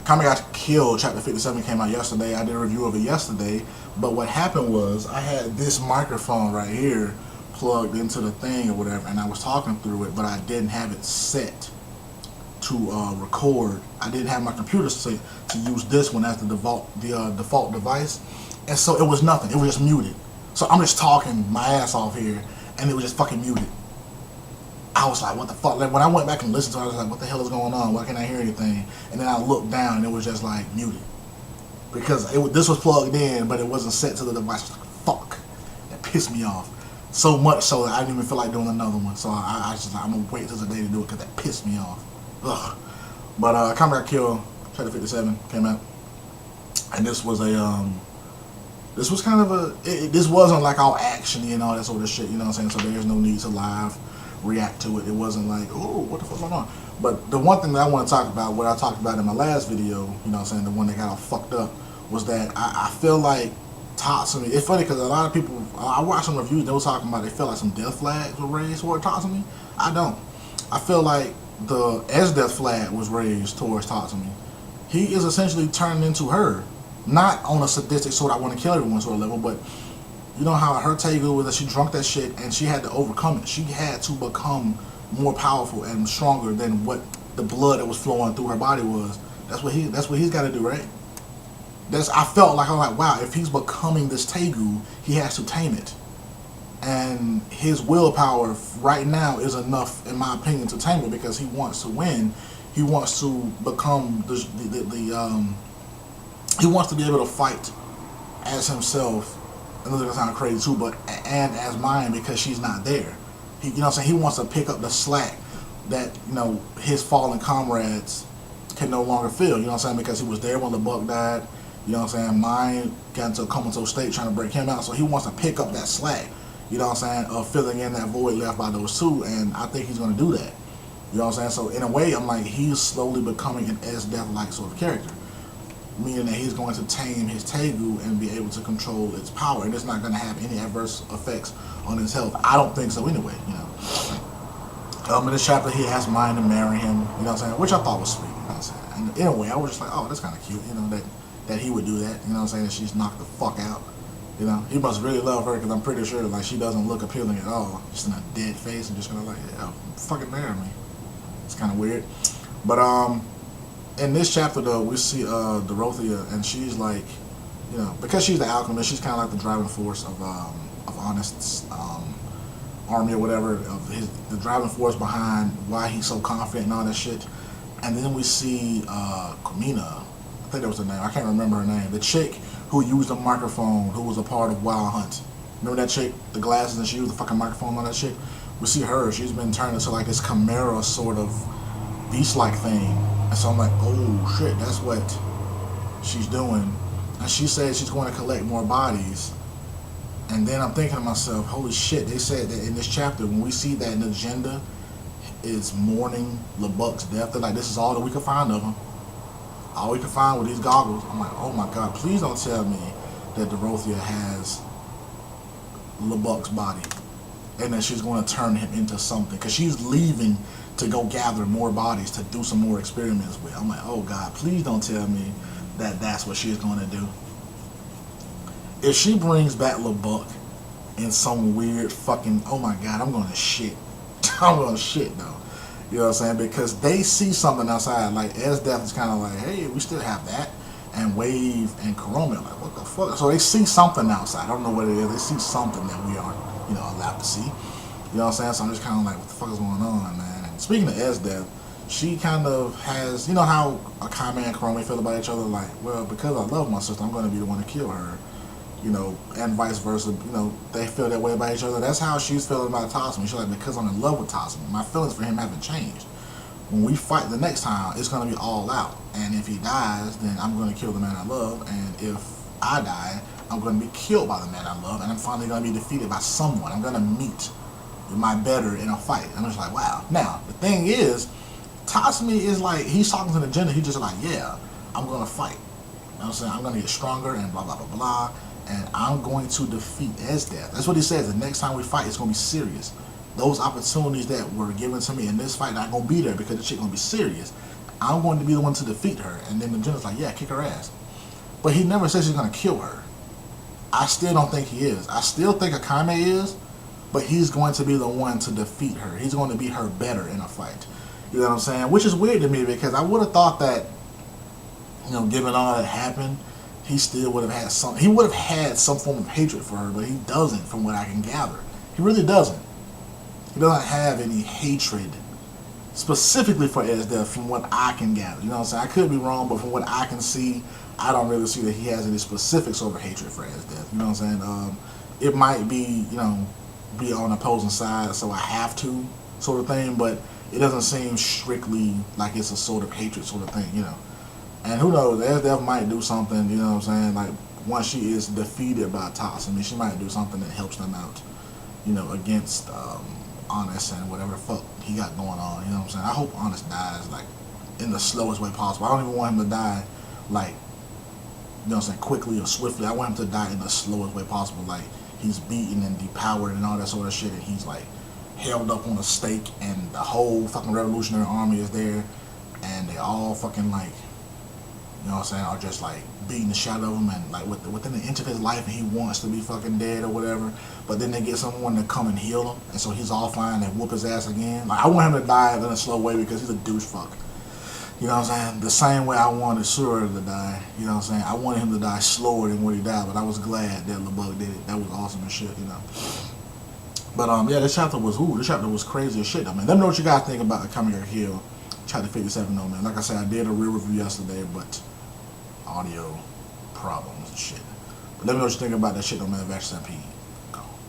Akame got killed. Chapter 57 came out yesterday. I did a review of it yesterday. But what happened was I had this microphone right here plugged into the thing or whatever, and I was talking through it, but I didn't have it set to record. I didn't have my computer set to use this one as the default device, and so it was nothing. It was just muted. So I'm just talking my ass off here, and it was just fucking muted. I was like, what the fuck? Like, when I went back and listened to it, I was like, what the hell is going on? Why can't I hear anything? And then I looked down, and it was just like muted because this was plugged in, but it wasn't set to the device. I was like, fuck. That pissed me off. So much so that I didn't even feel like doing another one. So I just like, I'm gonna wait till the day to do it because that pissed me off. Ugh. But Akame got killed. Chapter 57 came out, and this was a this was kind of a this wasn't like all action and all that sort of shit. You know what I'm saying? So there's no need to live react to it. It wasn't like, oh, what the fuck's going on? But the one thing that I want to talk about, what I talked about in my last video, you know what I'm saying, the one that got all fucked up, was that I feel like Tatsumi, it's funny because a lot of people, I watched some reviews, they were talking about they felt like some death flags were raised toward Tatsumi. I don't. I feel like the death flag was raised towards Tatsumi. He is essentially turning into her. Not on a sadistic sort, I want to kill everyone sort of level, but you know how her Tegu was that she drunk that shit and she had to overcome it. She had to become more powerful and stronger than what the blood that was flowing through her body was. That's what he's got to do, right? I felt like, I'm like, wow, if he's becoming this Tegu, he has to tame it. And his willpower right now is enough, in my opinion, to tame it because he wants to win. He wants to become he wants to be able to fight as himself. And this is gonna sound crazy too, but and as mine because she's not there. You know what I'm saying? He wants to pick up the slack that, you know, his fallen comrades can no longer fill. You know what I'm saying? Because he was there when the buck died. You know what I'm saying? Mine got into a comatose state trying to break him out, so he wants to pick up that slack. You know what I'm saying? Of filling in that void left by those two, and I think he's gonna do that. You know what I'm saying? So in a way, I'm like, he's slowly becoming an S-Death-like sort of character. Meaning that he's going to tame his Tegu and be able to control its power, and it's not going to have any adverse effects on his health. I don't think so anyway, you know. In this chapter, he has mine to marry him, you know what I'm saying, which I thought was sweet, you know what I'm saying. And in a way, I was just like, oh, that's kind of cute, you know, that he would do that, you know what I'm saying, that she's knocked the fuck out. You know, he must really love her because I'm pretty sure like she doesn't look appealing at all. Just in a dead face and just kind of like, yeah, fucking marry me. It's kind of weird. But in this chapter though, we see Dorothea, and she's like, you know, because she's the alchemist, she's kind of like the driving force of Honest's army or whatever, of the driving force behind why he's so confident and all that shit. And then we see Kumina, I think that was her name, I can't remember her name, the chick who used a microphone, who was a part of Wild Hunt. Remember that chick, the glasses, and she used the fucking microphone on that shit? We see her, she's been turned into like this chimera sort of beast-like thing. And so I'm like, oh shit, that's what she's doing. And she said she's going to collect more bodies. And then I'm thinking to myself, holy shit, they said that in this chapter, when we see that an agenda is mourning LeBuck's death, they're like, this is all that we can find of him. All we can find with these goggles. I'm like, oh my god, please don't tell me that Dorothea has LeBuck's body. And that she's going to turn him into something. Because she's leaving to go gather more bodies to do some more experiments with. I'm like, oh god, please don't tell me that that's what she's going to do. If she brings back LeBuck in some weird fucking, oh my god, I'm going to shit. I'm going to shit though. You know what I'm saying? Because they see something outside. Like, S-Death is kind of like, hey, we still have that. And Wave and Kurome are like, what the fuck? So they see something outside. I don't know what it is. They see something that we aren't, you know, allowed to see. You know what I'm saying? So I'm just kind of like, what the fuck is going on, man? And speaking of S-Death, she kind of has, you know how Akame and Kurome feel about each other? Like, well, because I love my sister, I'm going to be the one to kill her. You know, and vice versa. You know, they feel that way about each other. That's how she's feeling about Tatsumi. She's like, because I'm in love with Tatsumi, my feelings for him haven't changed. When we fight the next time, it's going to be all out. And if he dies, then I'm going to kill the man I love. And if I die, I'm going to be killed by the man I love. And I'm finally going to be defeated by someone. I'm going to meet my better in a fight. And I'm just like, wow. Now, the thing is, Tatsumi is like, he's talking to the agenda. He's just like, yeah, I'm going to fight. You know what I'm saying? I'm going to get stronger and blah, blah, blah, blah. And I'm going to defeat S-Death. That's what he says. The next time we fight, it's going to be serious. Those opportunities that were given to me in this fight are not going to be there because the shit going to be serious. I'm going to be the one to defeat her. And then the general's like, yeah, kick her ass. But he never says he's going to kill her. I still don't think he is. I still think Akame is, but he's going to be the one to defeat her. He's going to be her better in a fight. You know what I'm saying? Which is weird to me because I would have thought that, you know, given all that happened, he still would have had some. He would have had some form of hatred for her, but he doesn't, from what I can gather. He really doesn't. He doesn't have any hatred specifically for Esdeath, from what I can gather. You know what I'm saying? I could be wrong, but from what I can see, I don't really see that he has any specific sort of hatred for Esdeath. You know what I'm saying? It might be, you know, be on opposing side, so I have to, sort of thing, but it doesn't seem strictly like it's a sort of hatred sort of thing, you know. And who knows, Esdeath might do something, you know what I'm saying, like, once she is defeated by TATSUMI, she might do something that helps them out, you know, against Honest and whatever the fuck he got going on, you know what I'm saying. I hope Honest dies, like, in the slowest way possible. I don't even want him to die, like, you know what I'm saying, quickly or swiftly. I want him to die in the slowest way possible, like, he's beaten and depowered and all that sort of shit, and he's, like, held up on a stake, and the whole fucking revolutionary army is there, and they all fucking, like, you know what I'm saying, are just like beating the shit out of him, and like within the inch of his life, and he wants to be fucking dead or whatever, but then they get someone to come and heal him, and so he's all fine and whoop his ass again. Like, I want him to die in a slow way because he's a douche fuck. You know what I'm saying? The same way I wanted Sura to die. You know what I'm saying? I wanted him to die slower than what he died, but I was glad that LeBug did it. That was awesome and shit, you know. But yeah, this chapter was crazy as shit though, man. Let me know what you guys think about Akame ga Kill Chapter 57 though, man. Like I said, I did a real review yesterday, but audio problems and shit. But let me know what you think about that shit though, man. Vax SMP.